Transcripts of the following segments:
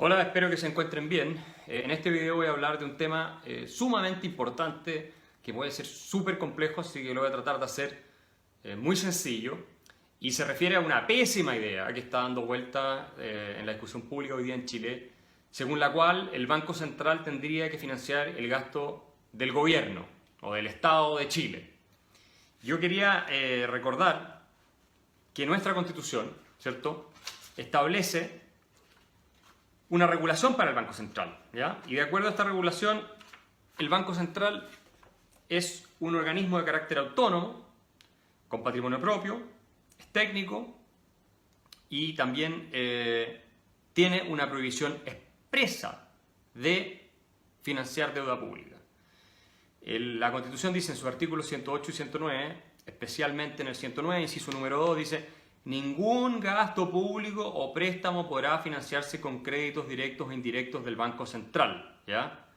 Hola, espero que se encuentren bien. En este video voy a hablar de un tema sumamente importante que puede ser súper complejo, así que lo voy a tratar de hacer muy sencillo. Y se refiere a una pésima idea que está dando vuelta en la discusión pública hoy día en Chile, según la cual el Banco Central tendría que financiar el gasto del gobierno o del Estado de Chile. Yo quería recordar que nuestra Constitución, ¿cierto?, establece una regulación para el Banco Central, ¿ya? Y de acuerdo a esta regulación, el Banco Central es un organismo de carácter autónomo, con patrimonio propio, es técnico y también tiene una prohibición expresa de financiar deuda pública. La Constitución dice en sus artículos 108 y 109, especialmente en el 109, inciso número 2, dice: ningún gasto público o préstamo podrá financiarse con créditos directos o indirectos del Banco Central, ¿ya?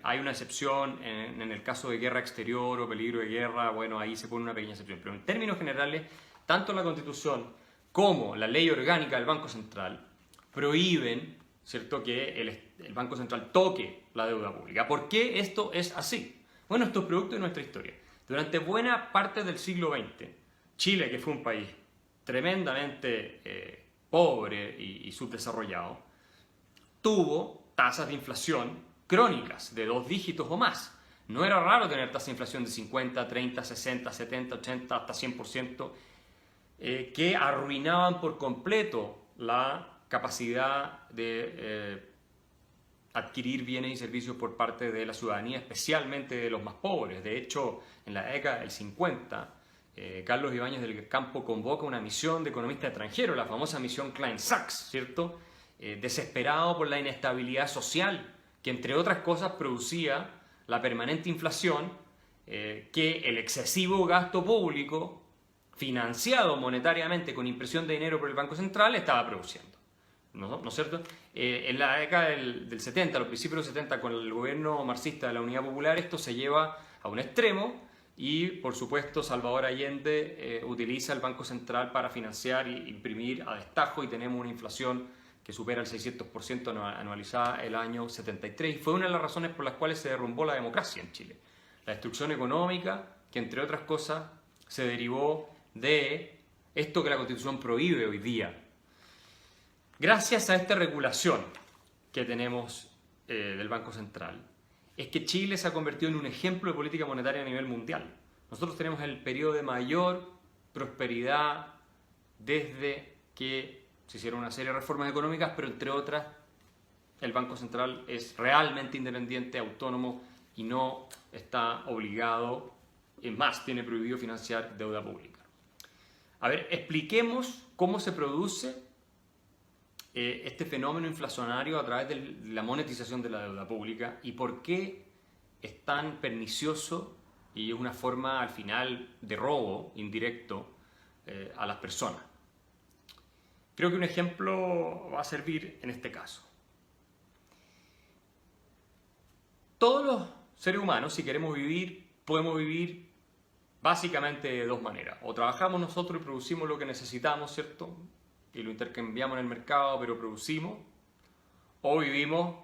Hay una excepción en el caso de guerra exterior o peligro de guerra, bueno, ahí se pone una pequeña excepción. Pero en términos generales, tanto la Constitución como la ley orgánica del Banco Central prohíben, ¿cierto?, que el Banco Central toque la deuda pública. ¿Por qué esto es así? Bueno, esto es producto de nuestra historia. Durante buena parte del siglo XX, Chile, que fue un país tremendamente pobre y subdesarrollado, tuvo tasas de inflación crónicas de 2 dígitos o más. No era raro tener tasas de inflación de 50, 30, 60, 70, 80, hasta 100%, que arruinaban por completo la capacidad de adquirir bienes y servicios por parte de la ciudadanía, especialmente de los más pobres. De hecho, en la década del 50, Carlos Ibáñez del Campo convoca una misión de economistas extranjeros, la famosa misión Klein-Sachs, ¿cierto? Desesperado por la inestabilidad social que, entre otras cosas, producía la permanente inflación que el excesivo gasto público, financiado monetariamente con impresión de dinero por el Banco Central, estaba produciendo. ¿No es cierto? En la década del 70, a los principios de los 70, con el gobierno marxista de la Unidad Popular, esto se lleva a un extremo. Y, por supuesto, Salvador Allende utiliza el Banco Central para financiar e imprimir a destajo, y tenemos una inflación que supera el 600% anualizada el año 73. Y fue una de las razones por las cuales se derrumbó la democracia en Chile. La destrucción económica, que entre otras cosas se derivó de esto que la Constitución prohíbe hoy día. Gracias a esta regulación que tenemos del Banco Central, es que Chile se ha convertido en un ejemplo de política monetaria a nivel mundial. Nosotros tenemos el periodo de mayor prosperidad desde que se hicieron una serie de reformas económicas, pero entre otras, el Banco Central es realmente independiente, autónomo y no está obligado, es más, tiene prohibido financiar deuda pública. A ver, expliquemos cómo se produce este fenómeno inflacionario a través de la monetización de la deuda pública y por qué es tan pernicioso y es una forma al final de robo indirecto a las personas. Creo que un ejemplo va a servir en este caso. Todos los seres humanos, si queremos vivir, podemos vivir básicamente de dos maneras. O trabajamos nosotros y producimos lo que necesitamos, ¿cierto?, y lo intercambiamos en el mercado, pero producimos, o vivimos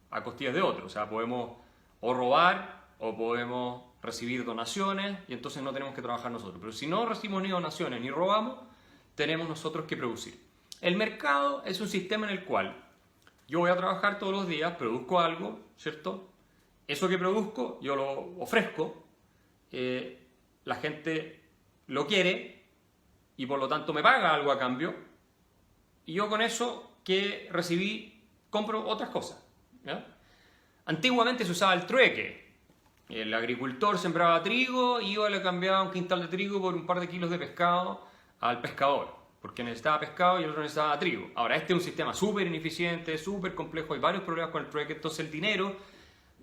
a costillas de otros. O sea, podemos o robar o podemos recibir donaciones y entonces no tenemos que trabajar nosotros. Pero si no recibimos ni donaciones ni robamos, tenemos nosotros que producir. El mercado es un sistema en el cual yo voy a trabajar todos los días, produzco algo, ¿cierto? Eso que produzco yo lo ofrezco, la gente lo quiere y por lo tanto me paga algo a cambio. Y yo con eso que recibí compro otras cosas, ¿ya? Antiguamente se usaba el trueque. El agricultor sembraba trigo y iba y le cambiaba un quintal de trigo por un par de kilos de pescado al pescador, porque necesitaba pescado y el otro necesitaba trigo. Ahora, este es un sistema súper ineficiente, súper complejo, hay varios problemas con el trueque. Entonces el dinero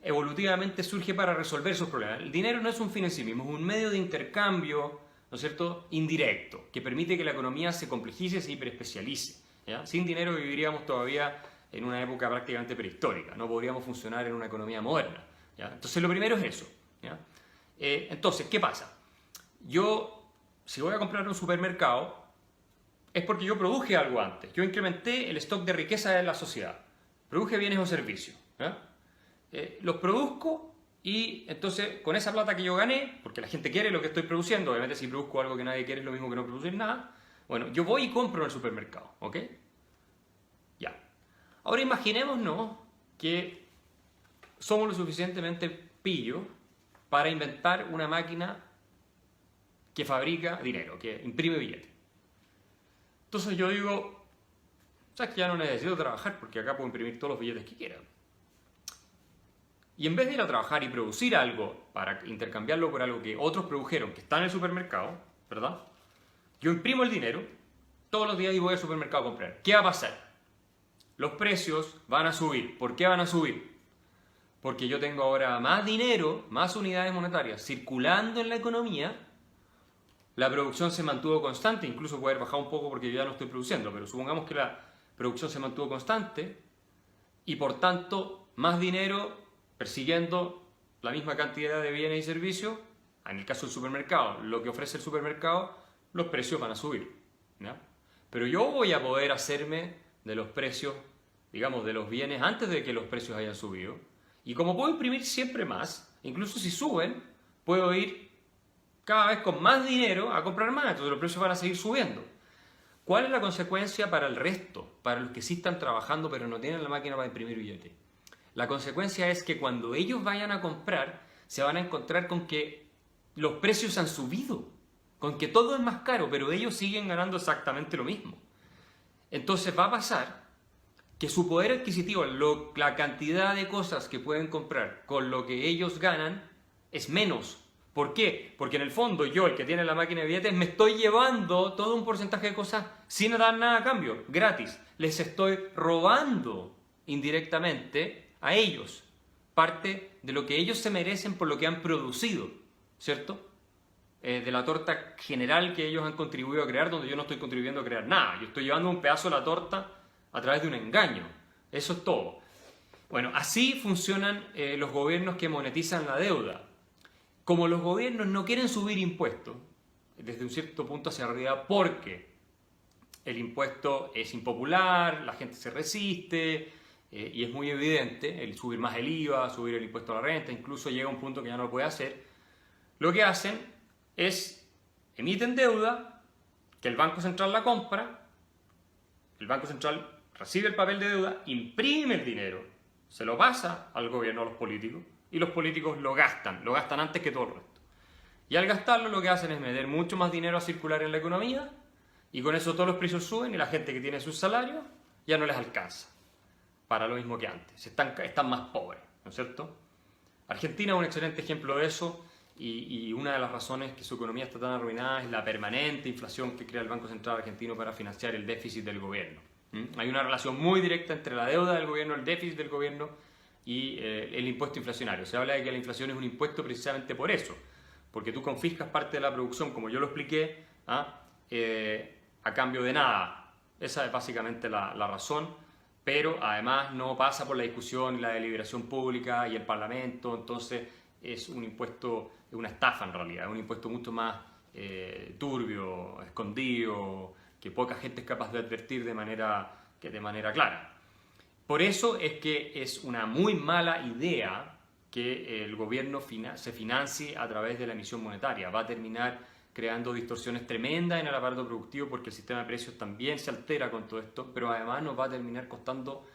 evolutivamente surge para resolver esos problemas. El dinero no es un fin en sí mismo, es un medio de intercambio, ¿no es cierto?, indirecto, que permite que la economía se complejice y se hiperespecialice, ¿ya? Sin dinero viviríamos todavía en una época prácticamente prehistórica, no podríamos funcionar en una economía moderna, ¿ya? Entonces lo primero es eso, ¿ya? Entonces, ¿qué pasa? Yo, si voy a comprar en un supermercado, es porque yo produje algo antes. Yo incrementé el stock de riqueza de la sociedad. Produje bienes o servicios. Los produzco y entonces con esa plata que yo gané, porque la gente quiere lo que estoy produciendo, obviamente si produzco algo que nadie quiere es lo mismo que no producir nada, bueno, yo voy y compro en el supermercado, ¿ok? Ya. Ahora imaginémonos que somos lo suficientemente pillos para inventar una máquina que fabrica dinero, que imprime billetes. Entonces yo digo, ¿sabes que ya no necesito trabajar porque acá puedo imprimir todos los billetes que quiera? Y en vez de ir a trabajar y producir algo para intercambiarlo por algo que otros produjeron, que está en el supermercado, ¿verdad? Yo imprimo el dinero todos los días y voy al supermercado a comprar. ¿Qué va a pasar? Los precios van a subir. ¿Por qué van a subir? Porque yo tengo ahora más dinero, más unidades monetarias circulando en la economía. La producción se mantuvo constante, incluso puede haber bajado un poco porque yo ya no estoy produciendo, pero supongamos que la producción se mantuvo constante y por tanto más dinero persiguiendo la misma cantidad de bienes y servicios. En el caso del supermercado, lo que ofrece el supermercado, los precios van a subir, ¿ya? Pero yo voy a poder hacerme de los precios, digamos, de los bienes antes de que los precios hayan subido. Y como puedo imprimir siempre más, incluso si suben, puedo ir cada vez con más dinero a comprar más, entonces los precios van a seguir subiendo. ¿Cuál es la consecuencia para el resto, para los que sí están trabajando pero no tienen la máquina para imprimir billetes? La consecuencia es que cuando ellos vayan a comprar, se van a encontrar con que los precios han subido, con que todo es más caro, pero ellos siguen ganando exactamente lo mismo. Entonces va a pasar que su poder adquisitivo, la cantidad de cosas que pueden comprar con lo que ellos ganan, es menos. ¿Por qué? Porque en el fondo yo, el que tiene la máquina de billetes, me estoy llevando todo un porcentaje de cosas sin dar nada a cambio, gratis. Les estoy robando indirectamente a ellos parte de lo que ellos se merecen por lo que han producido, ¿cierto? De la torta general que ellos han contribuido a crear, donde yo no estoy contribuyendo a crear nada. Yo estoy llevando un pedazo de la torta a través de un engaño. Eso es todo. Bueno, así funcionan los gobiernos que monetizan la deuda. Como los gobiernos no quieren subir impuestos, desde un cierto punto hacia arriba, porque el impuesto es impopular, la gente se resiste, y es muy evidente el subir más el IVA, subir el impuesto a la renta, incluso llega a un punto que ya no lo puede hacer. Lo que hacen es emiten deuda, que el Banco Central la compra, el Banco Central recibe el papel de deuda, imprime el dinero, se lo pasa al gobierno, a los políticos, y los políticos lo gastan antes que todo el resto. Y al gastarlo lo que hacen es meter mucho más dinero a circular en la economía, y con eso todos los precios suben y la gente que tiene sus salarios ya no les alcanza para lo mismo que antes, están más pobres, ¿no es cierto? Argentina es un excelente ejemplo de eso, y una de las razones que su economía está tan arruinada es la permanente inflación que crea el Banco Central argentino para financiar el déficit del gobierno. Hay una relación muy directa entre la deuda del gobierno, el déficit del gobierno y el impuesto inflacionario. Se habla de que la inflación es un impuesto precisamente por eso, porque tú confiscas parte de la producción, como yo lo expliqué, a cambio de nada. Esa es básicamente la razón. Pero además no pasa por la discusión y la deliberación pública y el Parlamento, entonces es un impuesto, es una estafa en realidad, es un impuesto mucho más turbio, escondido, que poca gente es capaz de advertir de manera clara. Por eso es que es una muy mala idea que el gobierno se financie a través de la emisión monetaria. Va a terminar creando distorsiones tremendas en el aparato productivo porque el sistema de precios también se altera con todo esto, pero además nos va a terminar costando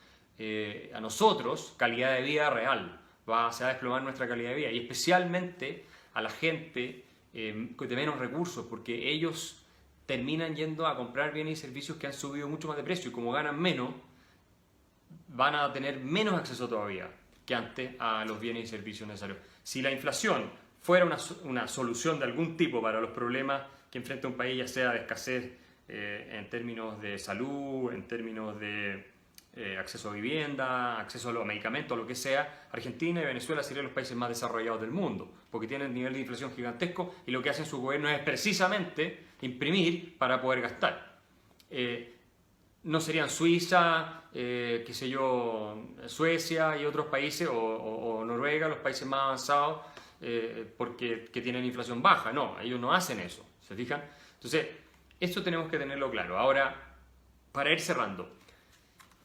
a nosotros calidad de vida real. Se va a desplomar nuestra calidad de vida y especialmente a la gente de menos recursos, porque ellos terminan yendo a comprar bienes y servicios que han subido mucho más de precio y como ganan menos, van a tener menos acceso todavía que antes a los bienes y servicios necesarios. Si la inflación fuera una solución de algún tipo para los problemas que enfrenta un país, ya sea de escasez en términos de salud, en términos de acceso a vivienda, acceso a los medicamentos, lo que sea, Argentina y Venezuela serían los países más desarrollados del mundo, porque tienen nivel de inflación gigantesco y lo que hacen sus gobiernos es precisamente imprimir para poder gastar. No serían Suiza, qué sé yo, Suecia y otros países, o Noruega, los países más avanzados, que tienen inflación baja. No, ellos no hacen eso, ¿se fijan? Entonces, Eso tenemos que tenerlo claro. Ahora, para ir cerrando,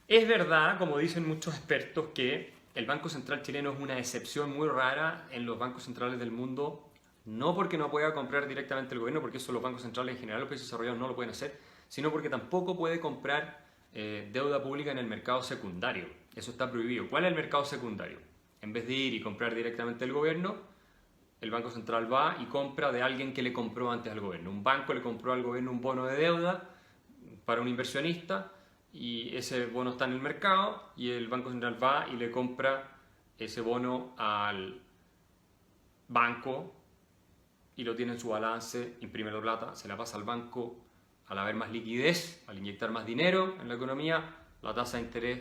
es verdad, como dicen muchos expertos, que el Banco Central chileno es una excepción muy rara en los bancos centrales del mundo, no porque no pueda comprar directamente el gobierno, porque eso los bancos centrales en general, los países desarrollados no lo pueden hacer, sino porque tampoco puede comprar deuda pública en el mercado secundario. Eso está prohibido. ¿Cuál es el mercado secundario? En vez de ir y comprar directamente el gobierno, el Banco Central va y compra de alguien que le compró antes al gobierno. Un banco le compró al gobierno un bono de deuda para un inversionista y ese bono está en el mercado y el Banco Central va y le compra ese bono al banco y lo tiene en su balance, imprime la plata, se la pasa al banco. Al haber más liquidez, al inyectar más dinero en la economía, la tasa de interés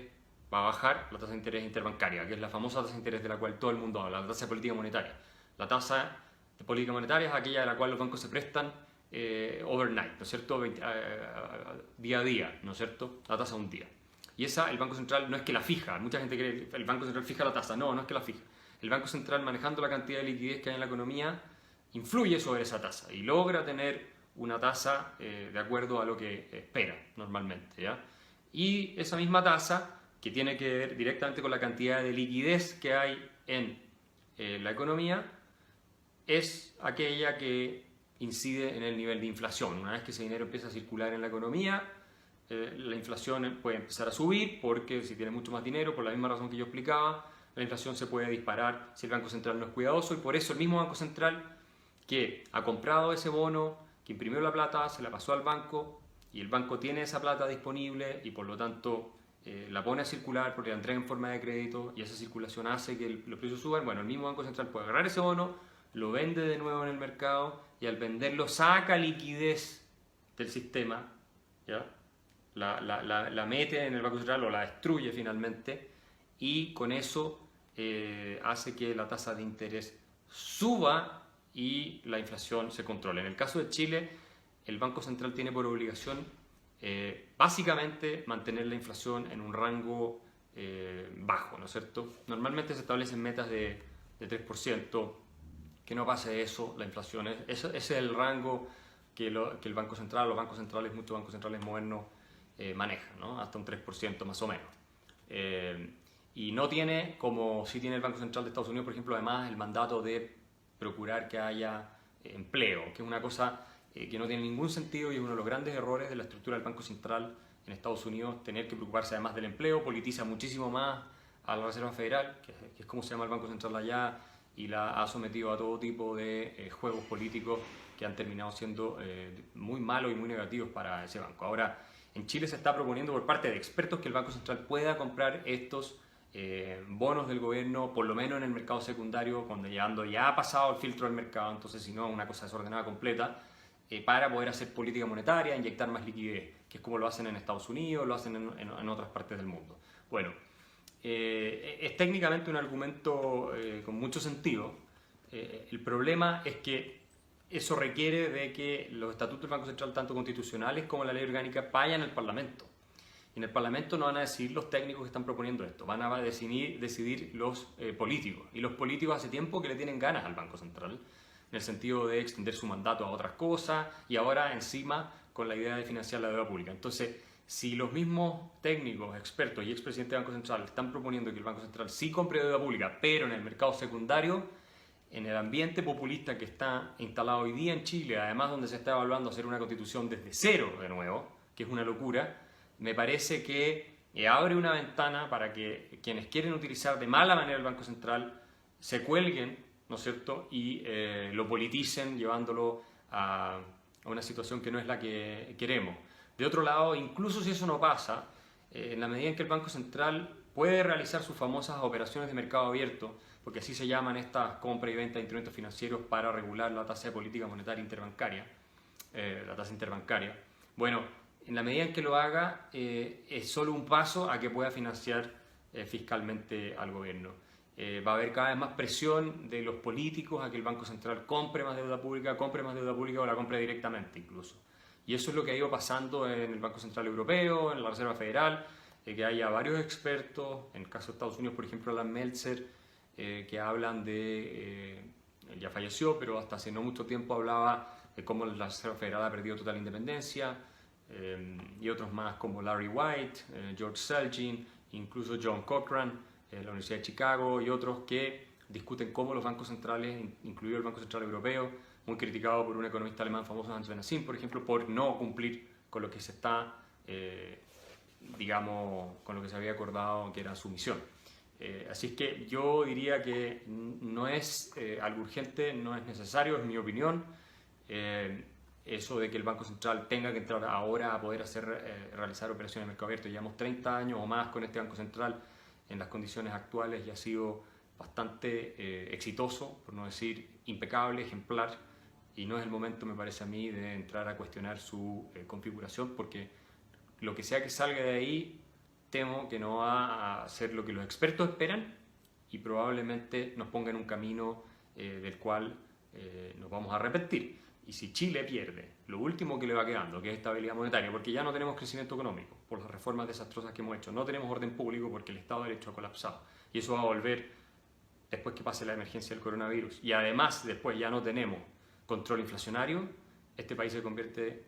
va a bajar, la tasa de interés interbancaria, que es la famosa tasa de interés de la cual todo el mundo habla, la tasa de política monetaria. La tasa de política monetaria es aquella de la cual los bancos se prestan overnight, ¿no es cierto? Día a día, ¿no es cierto? La tasa de un día. Y esa el Banco Central no es que la fija, mucha gente cree que el Banco Central fija la tasa, no es que la fija. El Banco Central, manejando la cantidad de liquidez que hay en la economía, influye sobre esa tasa y logra tener una tasa de acuerdo a lo que espera normalmente, ¿ya? Y esa misma tasa, que tiene que ver directamente con la cantidad de liquidez que hay en la economía, es aquella que incide en el nivel de inflación. Una vez que ese dinero empieza a circular en la economía, la inflación puede empezar a subir, porque si tiene mucho más dinero, por la misma razón que yo explicaba, la inflación se puede disparar si el Banco Central no es cuidadoso, y por eso el mismo Banco Central que ha comprado ese bono, que imprimió la plata, se la pasó al banco y el banco tiene esa plata disponible y por lo tanto la pone a circular porque la entrega en forma de crédito y esa circulación hace que los precios suban. Bueno, el mismo Banco Central puede agarrar ese bono, lo vende de nuevo en el mercado y al venderlo saca liquidez del sistema, ¿ya? La mete en el Banco Central o la destruye finalmente y con eso hace que la tasa de interés suba y la inflación se controla. En el caso de Chile, el Banco Central tiene por obligación básicamente mantener la inflación en un rango bajo, ¿no es cierto? Normalmente se establecen metas de 3%, que no pase eso, la inflación. Ese es el rango que el Banco Central, los bancos centrales, muchos bancos centrales modernos manejan, ¿no? Hasta un 3% más o menos. Y no tiene, como sí tiene el Banco Central de Estados Unidos, por ejemplo, además el mandato de procurar que haya empleo, que es una cosa que no tiene ningún sentido y es uno de los grandes errores de la estructura del Banco Central en Estados Unidos, tener que preocuparse además del empleo, politiza muchísimo más a la Reserva Federal, que es como se llama el Banco Central allá, y la ha sometido a todo tipo de juegos políticos que han terminado siendo muy malos y muy negativos para ese banco. Ahora, en Chile se está proponiendo por parte de expertos que el Banco Central pueda comprar estos bonos del gobierno, por lo menos en el mercado secundario, cuando ya ha pasado el filtro del mercado, entonces si no, una cosa desordenada completa, para poder hacer política monetaria, inyectar más liquidez, que es como lo hacen en Estados Unidos, lo hacen en otras partes del mundo. Bueno, es técnicamente un argumento con mucho sentido. El problema es que eso requiere de que los estatutos del Banco Central, tanto constitucionales como la ley orgánica, vayan al Parlamento. Y en el Parlamento no van a decidir los técnicos que están proponiendo esto, van a decidir los políticos. Y los políticos hace tiempo que le tienen ganas al Banco Central, en el sentido de extender su mandato a otras cosas y ahora encima con la idea de financiar la deuda pública. Entonces, si los mismos técnicos, expertos y expresidentes del Banco Central están proponiendo que el Banco Central sí compre deuda pública, pero en el mercado secundario, en el ambiente populista que está instalado hoy día en Chile, además donde se está evaluando hacer una constitución desde cero de nuevo, que es una locura, me parece que abre una ventana para que quienes quieren utilizar de mala manera el Banco Central se cuelguen, ¿no es cierto?, y lo politicen llevándolo a una situación que no es la que queremos. De otro lado, incluso si eso no pasa, en la medida en que el Banco Central puede realizar sus famosas operaciones de mercado abierto, porque así se llaman estas compra y venta de instrumentos financieros para regular la tasa de política monetaria interbancaria, la tasa interbancaria, bueno, en la medida en que lo haga, es solo un paso a que pueda financiar fiscalmente al gobierno. Va a haber cada vez más presión de los políticos a que el Banco Central compre más deuda pública o la compre directamente incluso. Y eso es lo que ha ido pasando en el Banco Central Europeo, en la Reserva Federal, que haya varios expertos, en el caso de Estados Unidos, por ejemplo, Alan Meltzer, que hablan de, ya falleció, pero hasta hace no mucho tiempo hablaba cómo la Reserva Federal ha perdido total independencia, y otros más como Larry White, George Selgin, incluso John Cochrane, la Universidad de Chicago y otros que discuten cómo los bancos centrales, incluido el Banco Central Europeo, muy criticado por un economista alemán famoso, Hans Benazin, por ejemplo, por no cumplir con lo que se está, digamos, con lo que se había acordado que era su misión. Así es que yo diría que no es algo urgente, no es necesario, es mi opinión. Eso de que el Banco Central tenga que entrar ahora a poder realizar operaciones de mercado abierto. Llevamos 30 años o más con este Banco Central en las condiciones actuales y ha sido bastante exitoso, por no decir impecable, ejemplar, y no es el momento, me parece a mí, de entrar a cuestionar su configuración, porque lo que sea que salga de ahí, temo que no va a ser lo que los expertos esperan y probablemente nos ponga en un camino del cual nos vamos a arrepentir. Y si Chile pierde lo último que le va quedando, que es estabilidad monetaria, porque ya no tenemos crecimiento económico por las reformas desastrosas que hemos hecho, no tenemos orden público porque el Estado de Derecho ha colapsado, y eso va a volver después que pase la emergencia del coronavirus, y además después ya no tenemos control inflacionario, este país se convierte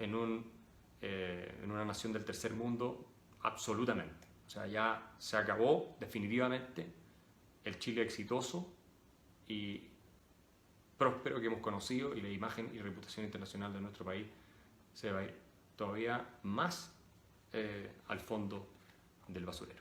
en una nación del tercer mundo absolutamente. O sea, ya se acabó definitivamente el Chile exitoso y próspero que hemos conocido, y la imagen y reputación internacional de nuestro país se va a ir todavía más al fondo del basurero.